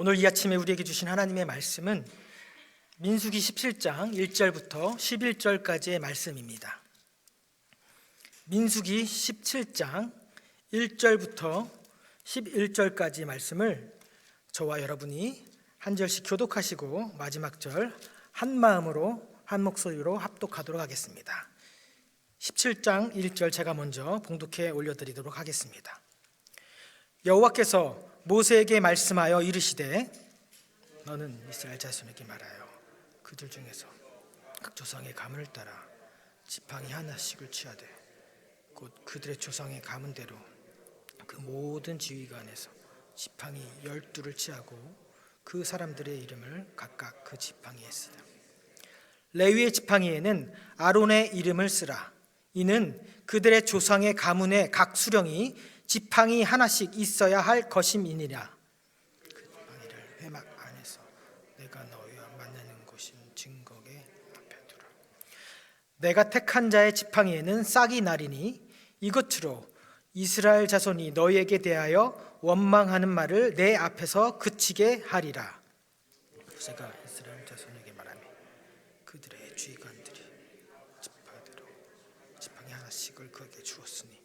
오늘 이 아침에 우리에게 주신 하나님의 말씀은 민수기 17장 1절부터 11절까지의 말씀입니다. 민수기 17장 1절부터 11절까지 말씀을 저와 여러분이 한 절씩 교독하시고 마지막 절 한 마음으로 한 목소리로 합독하도록 하겠습니다. 17장 1절 제가 먼저 봉독해 올려드리도록 하겠습니다. 여호와께서 모세에게 말씀하여 이르시되 너는 이스라엘 자손에게 말하여 그들 중에서 각 조상의 가문을 따라 지팡이 하나씩을 취하되 곧 그들의 조상의 가문대로 그 모든 지휘관에서 지팡이 12를 취하고 그 사람들의 이름을 각각 그 지팡이에 쓰라. 레위의 지팡이에는 아론의 이름을 쓰라. 이는 그들의 조상의 가문의 각 수령이 지팡이 하나씩 있어야 할 것임이니라. 그 지팡이를 회막 안에서 내가 너희와 만나는 곳인 증거계 앞에 두라. 내가 택한 자의 지팡이에는 싹이 나리니 이것으로 이스라엘 자손이 너희에게 대하여 원망하는 말을 내 앞에서 그치게 하리라. 모세가 이스라엘 자손에게 말하며 그들의 주의관들이 지파대로 지팡이 하나씩을 그에게 주었으니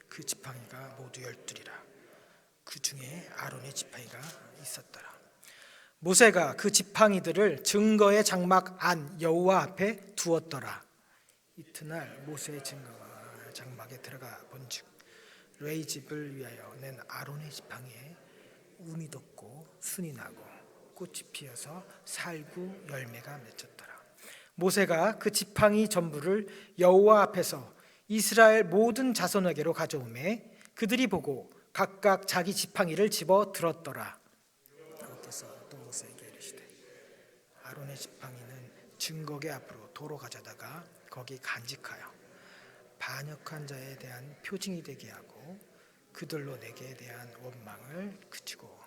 그 지팡이가 모두 12이라. 그 중에 아론의 지팡이가 있었더라. 모세가 그 지팡이들을 증거의 장막 안 여호와 앞에 두었더라. 이튿날 모세의 증거가 장막에 들어가 본즉 레위 집을 위하여 낸 아론의 지팡이에 운이 돋고 순이 나고 꽃이 피어서 살구 열매가 맺혔더라. 모세가 그 지팡이 전부를 여호와 앞에서 이스라엘 모든 자손에게로 가져오매 그들이 보고 각각 자기 지팡이를 집어 들었더라. 여호와께서 또 모세에게 이르시되 아론의 지팡이는 증거계 앞으로 도로 가져다가 거기 간직하여 반역한 자에 대한 표징이 되게 하고 그들로 내게 대한 원망을 그치고.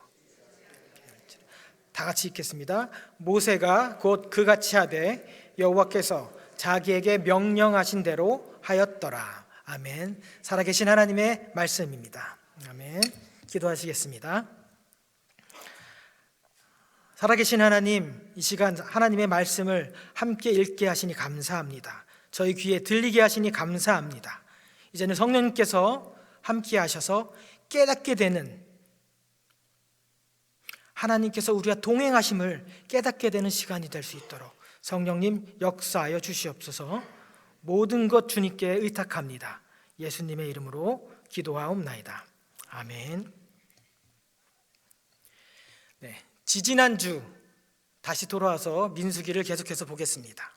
다 같이 읽겠습니다. 모세가 곧 그같이 하되 여호와께서 자기에게 명령하신 대로 하였더라. 아멘. 살아계신 하나님의 말씀입니다. 아멘. 기도하시겠습니다. 살아계신 하나님, 이 시간 하나님의 말씀을 함께 읽게 하시니 감사합니다. 저희 귀에 들리게 하시니 감사합니다. 이제는 성령님께서 함께 하셔서 깨닫게 되는, 하나님께서 우리와 동행하심을 깨닫게 되는 시간이 될 수 있도록 성령님 역사하여 주시옵소서. 모든 것 주님께 의탁합니다. 예수님의 이름으로 기도하옵나이다. 아멘. 네, 지지난주 다시 돌아와서 민수기를 계속해서 보겠습니다.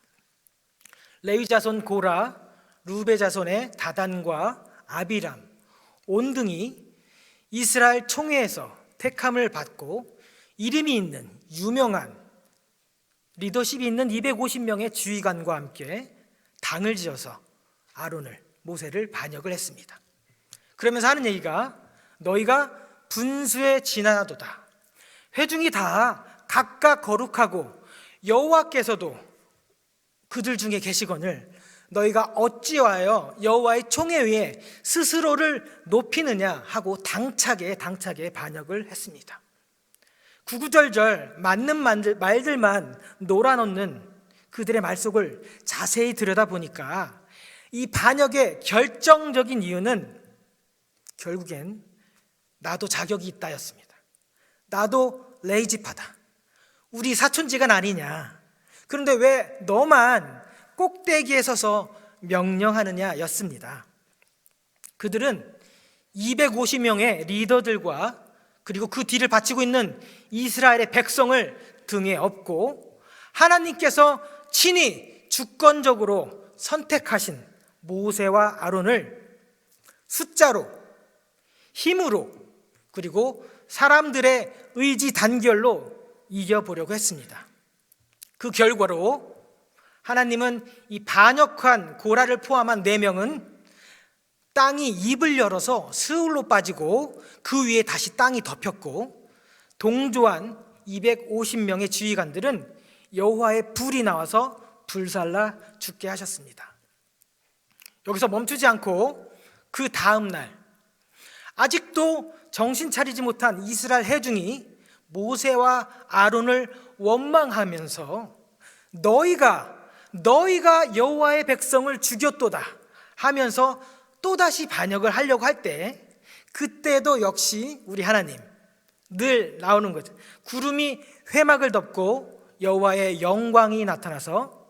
레위 자손 고라, 루베 자손의 다단과 아비람, 온등이 이스라엘 총회에서 택함을 받고 이름이 있는 유명한 리더십이 있는 250명의 지휘관과 함께 당을 지어서 아론을, 모세를 반역을 했습니다. 그러면서 하는 얘기가 너희가 분수에 지나도다. 회중이 다 각각 거룩하고 여호와께서도 그들 중에 계시거늘 너희가 어찌하여 여호와의 총회 위에 스스로를 높이느냐 하고 당차게 반역을 했습니다. 구구절절 맞는 말들만 놀아놓는 그들의 말 속을 자세히 들여다보니까 이 반역의 결정적인 이유는 결국엔 나도 자격이 있다였습니다. 나도 레이지파다. 우리 사촌지간 아니냐. 그런데 왜 너만 꼭대기에 서서 명령하느냐 였습니다. 그들은 250명의 리더들과 그리고 그 뒤를 바치고 있는 이스라엘의 백성을 등에 업고 하나님께서 친히 주권적으로 선택하신 모세와 아론을 숫자로, 힘으로, 그리고 사람들의 의지 단결로 이겨보려고 했습니다. 그 결과로 하나님은 이 반역한 고라를 포함한 4명은 땅이 입을 열어서 스울로 빠지고 그 위에 다시 땅이 덮였고 동조한 250명의 지휘관들은 여호와의 불이 나와서 불살라 죽게 하셨습니다. 여기서 멈추지 않고 그 다음 날 아직도 정신 차리지 못한 이스라엘 회중이 모세와 아론을 원망하면서 너희가 여호와의 백성을 죽였도다 하면서 또다시 반역을 하려고 할 때, 그때도 역시 우리 하나님 늘 나오는 거죠. 구름이 회막을 덮고 여호와의 영광이 나타나서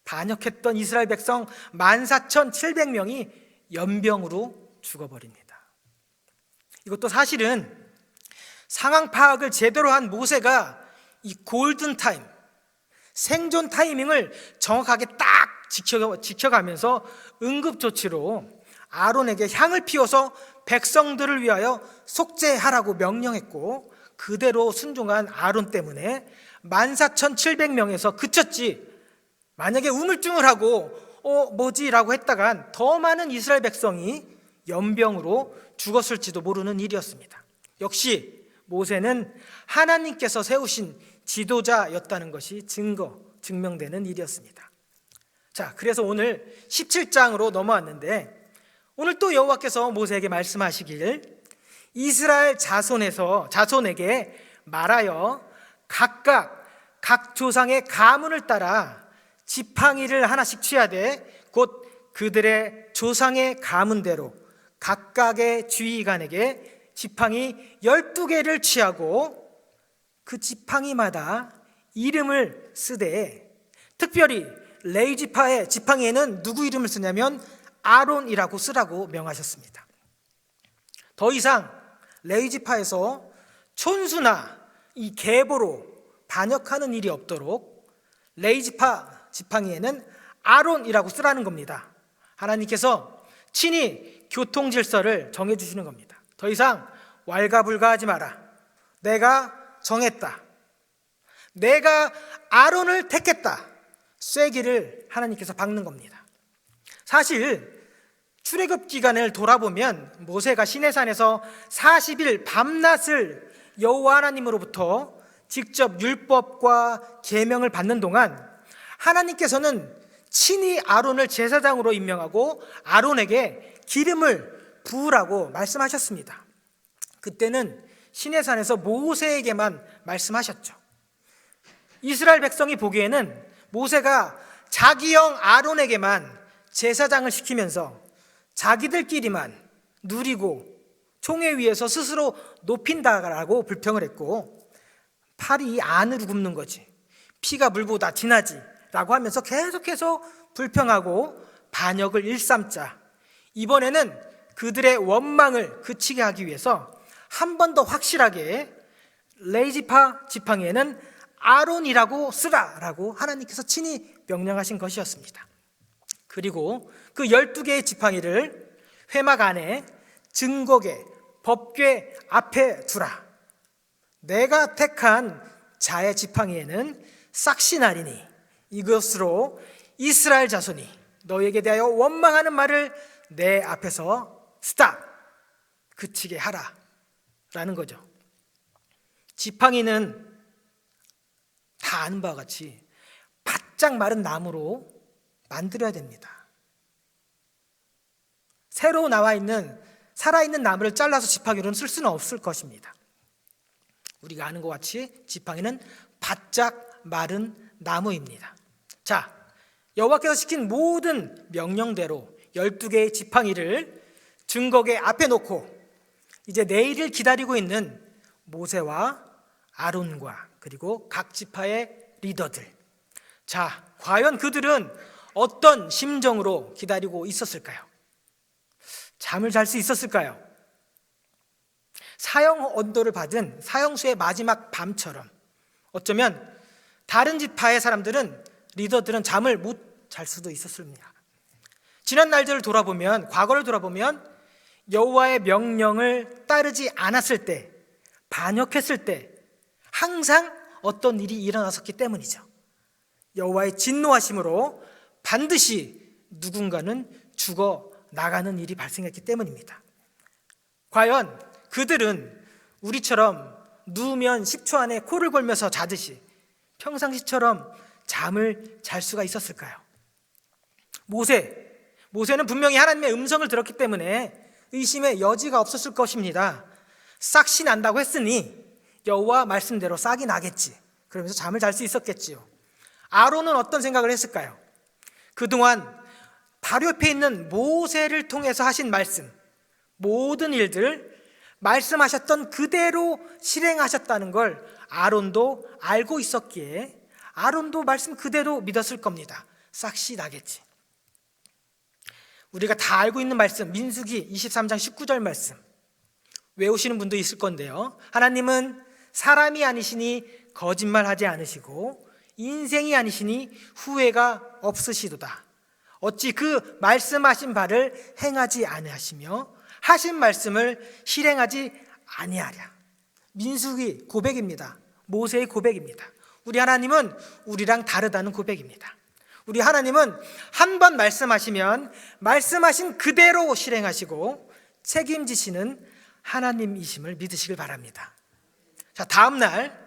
반역했던 이스라엘 백성 14,700명이 연병으로 죽어버립니다. 이것도 사실은 상황 파악을 제대로 한 모세가 이 골든타임, 생존 타이밍을 정확하게 딱 지켜가면서 응급조치로 아론에게 향을 피워서 백성들을 위하여 속죄하라고 명령했고, 그대로 순종한 아론 때문에 14,700명에서 그쳤지, 만약에 우물쭈물 하고 뭐지라고 했다간 더 많은 이스라엘 백성이 연병으로 죽었을지도 모르는 일이었습니다. 역시 모세는 하나님께서 세우신 지도자였다는 것이 증명되는 일이었습니다. 자, 그래서 오늘 17장으로 넘어왔는데, 오늘 또 여호와께서 모세에게 말씀하시길 이스라엘 자손에게 말하여 각각 각 조상의 가문을 따라 지팡이를 하나씩 취하되 곧 그들의 조상의 가문대로 각각의 지휘관에게 지팡이 12개를 취하고 그 지팡이마다 이름을 쓰되, 특별히 레위지파의 지팡이에는 누구 이름을 쓰냐면 아론이라고 쓰라고 명하셨습니다. 더 이상 레위지파에서 촌수나 이 계보로 반역하는 일이 없도록 레위지파 지팡이에는 아론이라고 쓰라는 겁니다. 하나님께서 친히 교통 질서를 정해주시는 겁니다. 더 이상 왈가불가하지 마라. 내가 정했다. 내가 아론을 택했다. 쐐기를 하나님께서 박는 겁니다. 사실 출애굽 기간을 돌아보면 모세가 시내산에서 40일 밤낮을 여호와 하나님으로부터 직접 율법과 계명을 받는 동안 하나님께서는 친히 아론을 제사장으로 임명하고 아론에게 기름을 부으라고 말씀하셨습니다. 그때는 시내산에서 모세에게만 말씀하셨죠. 이스라엘 백성이 보기에는 모세가 자기 형 아론에게만 제사장을 시키면서 자기들끼리만 누리고 총회 위에서 스스로 높인다라고 불평을 했고, 팔이 안으로 굽는 거지, 피가 물보다 진하지 라고 하면서 계속해서 불평하고 반역을 일삼자, 이번에는 그들의 원망을 그치게 하기 위해서 한 번 더 확실하게 레위지파 지팡이에는 아론이라고 쓰라라고 하나님께서 친히 명령하신 것이었습니다. 그리고 그 12개의 지팡이를 회막 안에 증거궤, 법궤 앞에 두라. 내가 택한 자의 지팡이에는 싹신하리니 이것으로 이스라엘 자손이 너에게 대하여 원망하는 말을 내 앞에서 스탑, 그치게 하라 라는 거죠. 지팡이는 다 아는 바와 같이 바짝 마른 나무로 만들어야 됩니다. 새로 나와 있는 살아있는 나무를 잘라서 지팡이로는 쓸 수는 없을 것입니다. 우리가 아는 것 같이 지팡이는 바짝 마른 나무입니다. 자, 여호와께서 시킨 모든 명령대로 12개의 지팡이를 증거궤 앞에 놓고 이제 내일을 기다리고 있는 모세와 아론과 그리고 각 지파의 리더들, 자, 과연 그들은 어떤 심정으로 기다리고 있었을까요? 잠을 잘 수 있었을까요? 사형 언도를 받은 사형수의 마지막 밤처럼 어쩌면 다른 지파의 사람들은, 리더들은 잠을 못 잘 수도 있었습니다. 지난 날들을 돌아보면, 과거를 돌아보면 여호와의 명령을 따르지 않았을 때, 반역했을 때 항상 어떤 일이 일어났었기 때문이죠. 여호와의 진노하심으로 반드시 누군가는 죽어 나가는 일이 발생했기 때문입니다. 과연 그들은 우리처럼 누우면 10초 안에 코를 골면서 자듯이 평상시처럼 잠을 잘 수가 있었을까요? 모세는 분명히 하나님의 음성을 들었기 때문에 의심의 여지가 없었을 것입니다. 싹시 난다고 했으니 여호와 말씀대로 싹이 나겠지. 그러면서 잠을 잘 수 있었겠지요. 아론은 어떤 생각을 했을까요? 그동안 바로 옆에 있는 모세를 통해서 하신 말씀, 모든 일들 말씀하셨던 그대로 실행하셨다는 걸 아론도 알고 있었기에 아론도 말씀 그대로 믿었을 겁니다. 싹이 나겠지. 우리가 다 알고 있는 말씀, 민수기 23장 19절 말씀 외우시는 분도 있을 건데요. 하나님은 사람이 아니시니 거짓말하지 않으시고 인생이 아니시니 후회가 없으시도다. 어찌 그 말씀하신 바를 행하지 아니하시며 하신 말씀을 실행하지 아니하랴. 민수기 고백입니다. 모세의 고백입니다. 우리 하나님은 우리랑 다르다는 고백입니다. 우리 하나님은 한 번 말씀하시면 말씀하신 그대로 실행하시고 책임지시는 하나님이심을 믿으시길 바랍니다. 자, 다음 날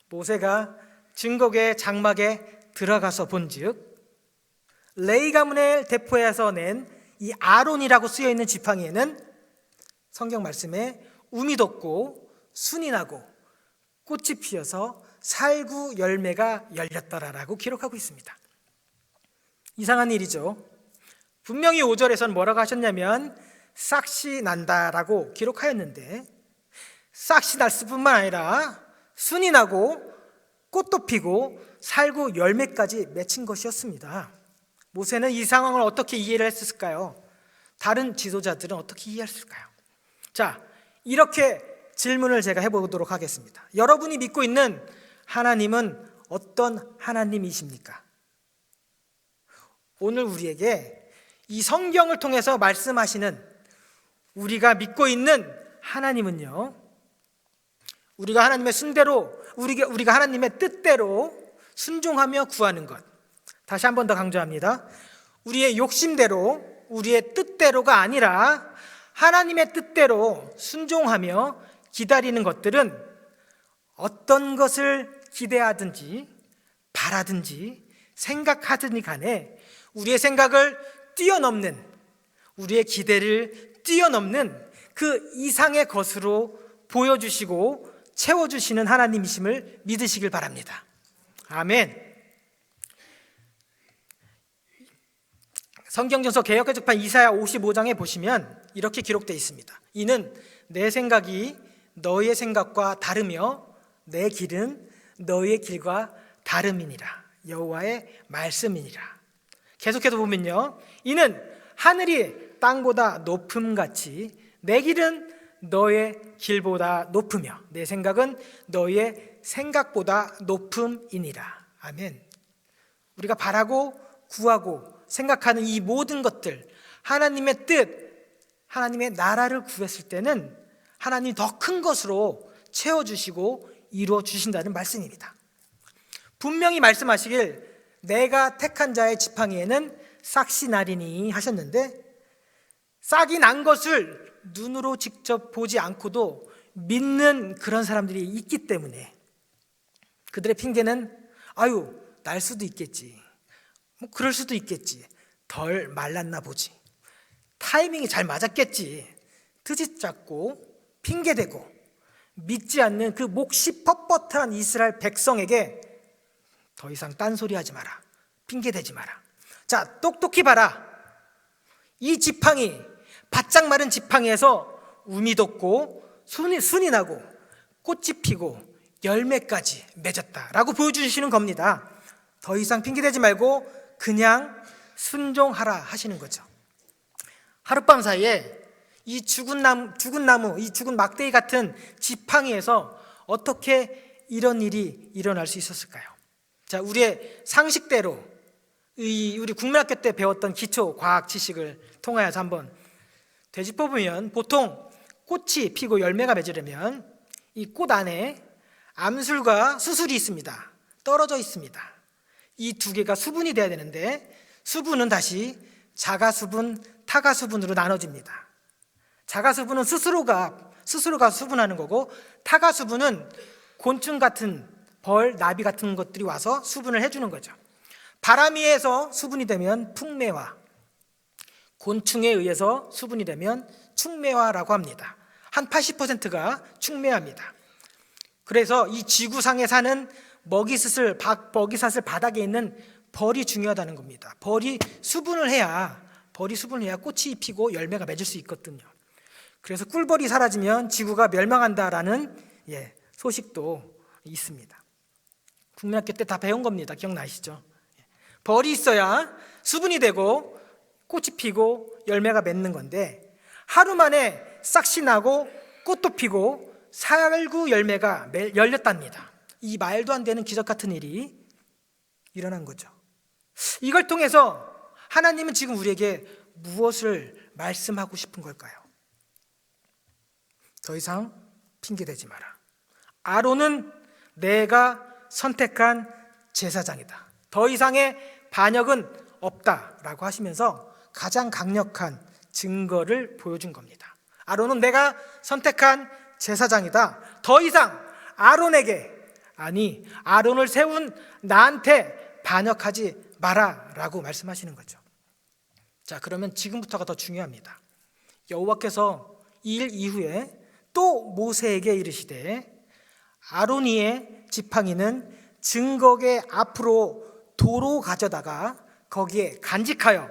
모세가 증거궤 장막에 들어가서 본즉 레위 가문의 대포에서 낸 이 아론이라고 쓰여 있는 지팡이에는 성경 말씀에 움이 돋고 순이 나고 꽃이 피어서 살구 열매가 열렸더라라고 기록하고 있습니다. 이상한 일이죠. 분명히 5절에서는 뭐라고 하셨냐면 싹이 난다라고 기록하였는데 싹이 날 뿐만 아니라 순이 나고 꽃도 피고 살구 열매까지 맺힌 것이었습니다. 모세는 이 상황을 어떻게 이해를 했을까요? 다른 지도자들은 어떻게 이해했을까요? 자, 이렇게 질문을 제가 해보도록 하겠습니다. 여러분이 믿고 있는 하나님은 어떤 하나님이십니까? 오늘 우리에게 이 성경을 통해서 말씀하시는 우리가 믿고 있는 하나님은요, 우리가 하나님의 순대로, 우리가 하나님의 뜻대로 순종하며 구하는 것. 다시 한 번 더 강조합니다. 우리의 욕심대로, 우리의 뜻대로가 아니라 하나님의 뜻대로 순종하며 기다리는 것들은 어떤 것을 기대하든지 바라든지 생각하든지 간에 우리의 생각을 뛰어넘는, 우리의 기대를 뛰어넘는 그 이상의 것으로 보여주시고 채워주시는 하나님이심을 믿으시길 바랍니다. 아멘. 성경전서 개역개정판 이사야 55장에 보시면 이렇게 기록되어 있습니다. 이는 내 생각이 너희의 생각과 다르며 내 길은 너희의 길과 다름이니라. 여호와의 말씀이니라. 계속해서 보면요, 이는 하늘이 땅보다 높음같이 내 길은 너의 길보다 높으며 내 생각은 너의 생각보다 높음이니라. 아멘. 우리가 바라고 구하고 생각하는 이 모든 것들, 하나님의 뜻, 하나님의 나라를 구했을 때는 하나님이 더 큰 것으로 채워주시고 이루어주신다는 말씀입니다. 분명히 말씀하시길 내가 택한 자의 지팡이에는 싹이 나리니 하셨는데, 싹이 난 것을 눈으로 직접 보지 않고도 믿는 그런 사람들이 있기 때문에 그들의 핑계는 아유, 날 수도 있겠지, 뭐 그럴 수도 있겠지, 덜 말랐나 보지, 타이밍이 잘 맞았겠지, 트집 잡고 핑계대고 믿지 않는 그 몫이 뻣뻣한 이스라엘 백성에게 더 이상 딴소리하지 마라, 핑계대지 마라. 자, 똑똑히 봐라. 이 지팡이, 바짝 마른 지팡이에서 움이 돋고 순이 나고 꽃이 피고 열매까지 맺었다라고 보여주시는 겁니다. 더 이상 핑계대지 말고 그냥 순종하라 하시는 거죠. 하룻밤 사이에 이 죽은 나무, 이 죽은 막대기 같은 지팡이에서 어떻게 이런 일이 일어날 수 있었을까요? 자, 우리의 상식대로 우리 국민학교 때 배웠던 기초 과학 지식을 통하여서 한번 되짚어보면, 보통 꽃이 피고 열매가 맺으려면 이 꽃 안에 암술과 수술이 있습니다. 떨어져 있습니다. 이 두 개가 수분이 돼야 되는데 수분은 다시 자가수분, 타가수분으로 나눠집니다. 자가수분은 스스로가 수분하는 거고, 타가수분은 곤충 같은 벌, 나비 같은 것들이 와서 수분을 해주는 거죠. 바람이 의해서 수분이 되면 풍매화, 곤충에 의해서 수분이 되면 충매화라고 합니다. 한 80%가 충매화입니다. 그래서 이 지구상에 사는 먹이사슬 바닥에 있는 벌이 중요하다는 겁니다. 벌이 수분을 해야 꽃이 피고 열매가 맺을 수 있거든요. 그래서 꿀벌이 사라지면 지구가 멸망한다라는 소식도 있습니다. 국민학교 때 다 배운 겁니다. 기억나시죠? 벌이 있어야 수분이 되고 꽃이 피고 열매가 맺는 건데, 하루 만에 싹이 나고 꽃도 피고 살구 열매가 열렸답니다. 이 말도 안 되는 기적 같은 일이 일어난 거죠. 이걸 통해서 하나님은 지금 우리에게 무엇을 말씀하고 싶은 걸까요? 더 이상 핑계대지 마라. 아론은 내가 선택한 제사장이다. 더 이상의 반역은 없다라고 하시면서 가장 강력한 증거를 보여준 겁니다. 아론은 내가 선택한 제사장이다. 더 이상 아론을 세운 나한테 반역하지 마라라고 말씀하시는 거죠. 자, 그러면 지금부터가 더 중요합니다. 여호와께서 이 일 이후에 또 모세에게 이르시되 아론이의 지팡이는 증거계 앞으로 도로 가져다가 거기에 간직하여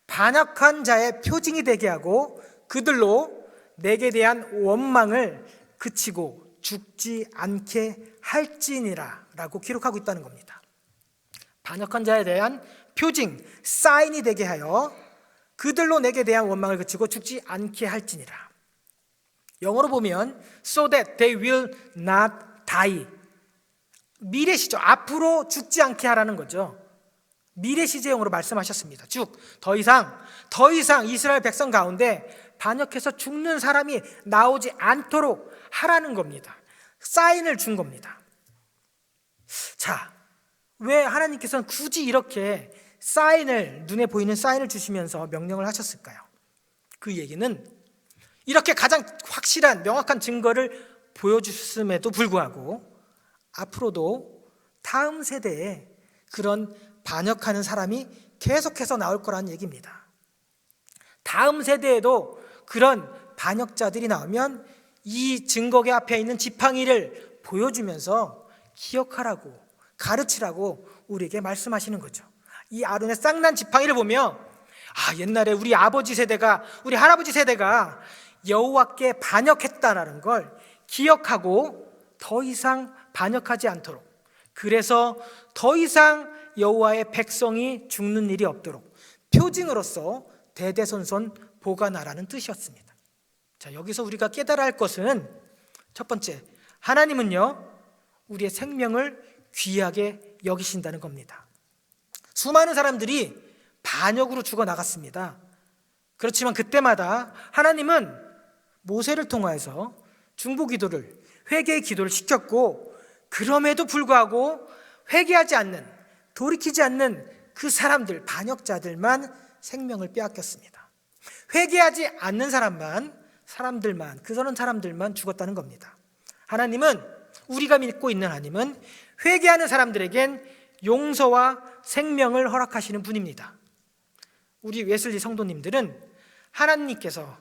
반역한 자의 표징이 되게 하고 그들로 내게 대한 원망을 그치고 죽지 않게 할지니라 라고 기록하고 있다는 겁니다. 반역한 자에 대한 표징, 사인이 되게 하여 그들로 내게 대한 원망을 그치고 죽지 않게 할지니라. 영어로 보면 so that they will not die. 미래 시제, 앞으로 죽지 않게 하라는 거죠. 미래 시제용으로 말씀하셨습니다. 더 이상 이스라엘 백성 가운데 반역해서 죽는 사람이 나오지 않도록 하라는 겁니다. 사인을 준 겁니다. 자, 왜 하나님께서는 굳이 이렇게 눈에 보이는 사인을 주시면서 명령을 하셨을까요? 그 얘기는 이렇게 가장 확실한 명확한 증거를 보여주셨음에도 불구하고 앞으로도 다음 세대에 그런 반역하는 사람이 계속해서 나올 거라는 얘기입니다. 다음 세대에도 그런 반역자들이 나오면 이 증거계 앞에 있는 지팡이를 보여주면서 기억하라고, 가르치라고 우리에게 말씀하시는 거죠. 이 아론의 쌍난 지팡이를 보며 옛날에 우리 아버지 세대가, 우리 할아버지 세대가 여호와께 반역했다라는 걸 기억하고 더 이상 반역하지 않도록, 그래서 더 이상 여호와의 백성이 죽는 일이 없도록 표징으로서 대대손손 보관하라는 뜻이었습니다. 자, 여기서 우리가 깨달아야 할 것은 첫 번째, 하나님은요 우리의 생명을 귀하게 여기신다는 겁니다. 수많은 사람들이 반역으로 죽어나갔습니다. 그렇지만 그때마다 하나님은 모세를 통하여서 중보기도를, 회개의 기도를 시켰고, 그럼에도 불구하고 회개하지 않는, 돌이키지 않는 그 사람들, 반역자들만 생명을 빼앗겼습니다. 회개하지 않는 사람들만 그런 사람들만 죽었다는 겁니다. 하나님은, 우리가 믿고 있는 하나님은 회개하는 사람들에겐 용서와 생명을 허락하시는 분입니다. 우리 웨슬리 성도님들은 하나님께서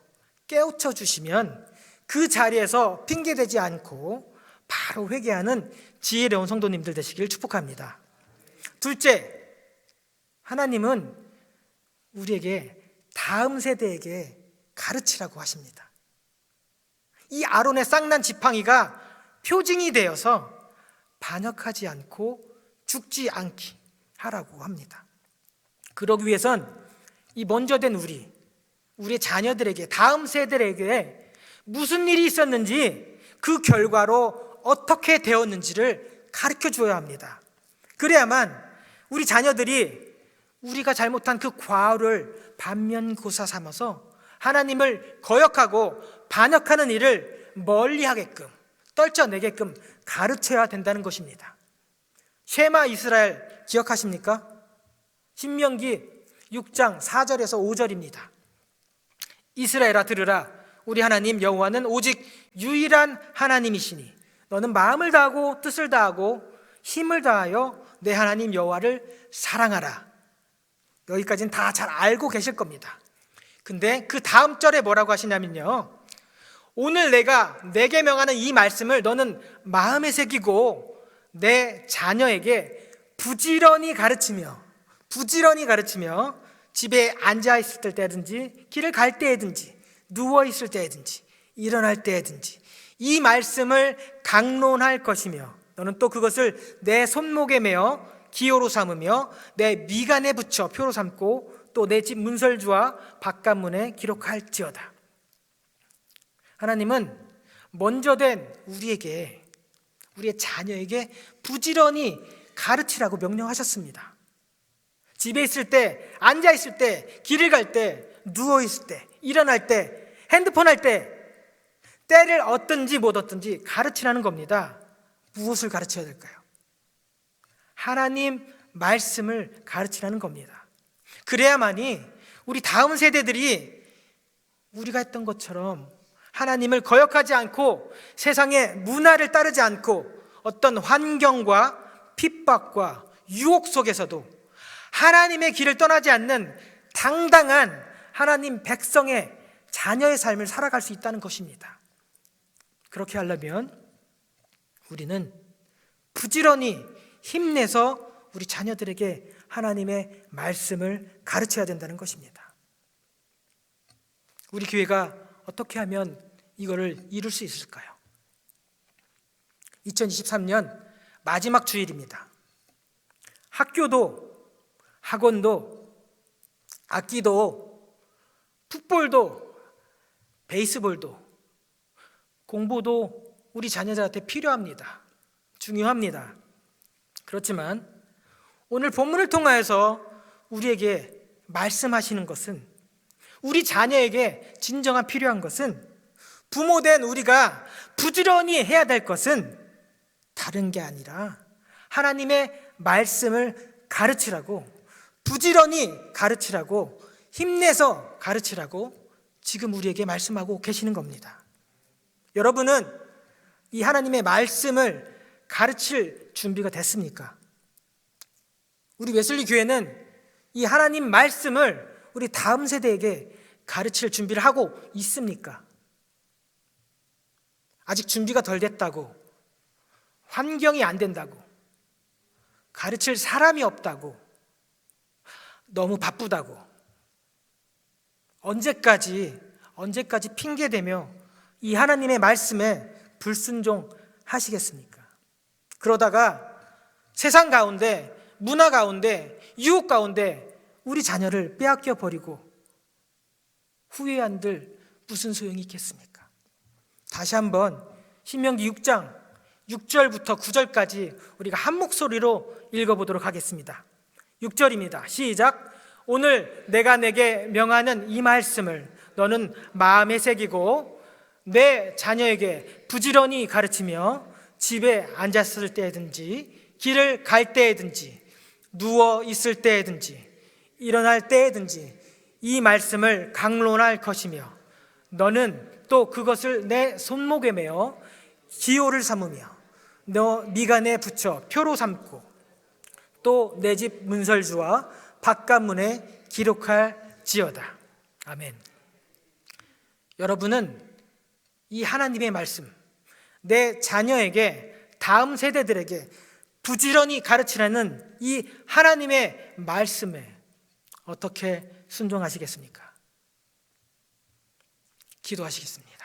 깨우쳐 주시면 그 자리에서 핑계대지 않고 바로 회개하는 지혜로운 성도님들 되시길 축복합니다. 둘째, 하나님은 우리에게 다음 세대에게 가르치라고 하십니다. 이 아론의 쌍난 지팡이가 표징이 되어서 반역하지 않고 죽지 않게 하라고 합니다. 그러기 위해선 이 먼저 된 우리의 자녀들에게, 다음 세대에게 무슨 일이 있었는지, 그 결과로 어떻게 되었는지를 가르쳐 줘야 합니다. 그래야만 우리 자녀들이 우리가 잘못한 그 과오를 반면교사 삼아서 하나님을 거역하고 반역하는 일을 멀리하게끔, 떨쳐내게끔 가르쳐야 된다는 것입니다. 쉐마 이스라엘 기억하십니까? 신명기 6장 4절에서 5절입니다. 이스라엘아 들으라, 우리 하나님 여호와는 오직 유일한 하나님이시니 너는 마음을 다하고 뜻을 다하고 힘을 다하여 내 하나님 여호와를 사랑하라. 여기까지는 다 잘 알고 계실 겁니다. 근데 그 다음 절에 뭐라고 하시냐면요, 오늘 내가 내게 명하는 이 말씀을 너는 마음에 새기고 내 자녀에게 부지런히 가르치며 집에 앉아 있을 때든지 길을 갈 때든지 누워 있을 때든지 일어날 때든지 이 말씀을 강론할 것이며 너는 또 그것을 내 손목에 매어 기호로 삼으며 내 미간에 붙여 표로 삼고 또 내 집 문설주와 바깥문에 기록할지어다. 하나님은 먼저 된 우리에게, 우리의 자녀에게 부지런히 가르치라고 명령하셨습니다. 집에 있을 때, 앉아 있을 때, 길을 갈 때, 누워 있을 때, 일어날 때, 핸드폰 할 때, 때를 얻든지 못 얻든지 가르치라는 겁니다. 무엇을 가르쳐야 될까요? 하나님 말씀을 가르치라는 겁니다. 그래야만이 우리 다음 세대들이 우리가 했던 것처럼 하나님을 거역하지 않고 세상의 문화를 따르지 않고 어떤 환경과 핍박과 유혹 속에서도 하나님의 길을 떠나지 않는 당당한 하나님 백성의 자녀의 삶을 살아갈 수 있다는 것입니다. 그렇게 하려면 우리는 부지런히 힘내서 우리 자녀들에게 하나님의 말씀을 가르쳐야 된다는 것입니다. 우리 교회가 어떻게 하면 이거를 이룰 수 있을까요? 2023년 마지막 주일입니다. 학교도 학원도 악기도 풋볼도 베이스볼도 공부도 우리 자녀들한테 필요합니다. 중요합니다. 그렇지만 오늘 본문을 통하여서 우리에게 말씀하시는 것은, 우리 자녀에게 진정한 필요한 것은, 부모된 우리가 부지런히 해야 될 것은 다른 게 아니라 하나님의 말씀을 가르치라고, 부지런히 가르치라고, 힘내서 가르치라고 지금 우리에게 말씀하고 계시는 겁니다. 여러분은 이 하나님의 말씀을 가르칠 준비가 됐습니까? 우리 웨슬리 교회는 이 하나님 말씀을 우리 다음 세대에게 가르칠 준비를 하고 있습니까? 아직 준비가 덜 됐다고, 환경이 안 된다고, 가르칠 사람이 없다고, 너무 바쁘다고, 언제까지 핑계대며 이 하나님의 말씀에 불순종하시겠습니까? 그러다가 세상 가운데, 문화 가운데, 유혹 가운데 우리 자녀를 빼앗겨 버리고 후회한들 무슨 소용이 있겠습니까? 다시 한번 신명기 6장 6절부터 9절까지 우리가 한 목소리로 읽어보도록 하겠습니다. 6절입니다. 시작. 오늘 내가 내게 명하는 이 말씀을 너는 마음에 새기고 내 자녀에게 부지런히 가르치며 집에 앉았을 때든지 길을 갈 때든지 누워 있을 때든지 일어날 때든지 이 말씀을 강론할 것이며 너는 또 그것을 내 손목에 매어 기호를 삼으며 너 미간에 붙여 표로 삼고 또 내 집 문설주와 바깥문에 기록할지어다. 아멘. 여러분은 이 하나님의 말씀, 내 자녀에게, 다음 세대들에게 부지런히 가르치라는 이 하나님의 말씀에 어떻게 순종하시겠습니까? 기도하시겠습니다.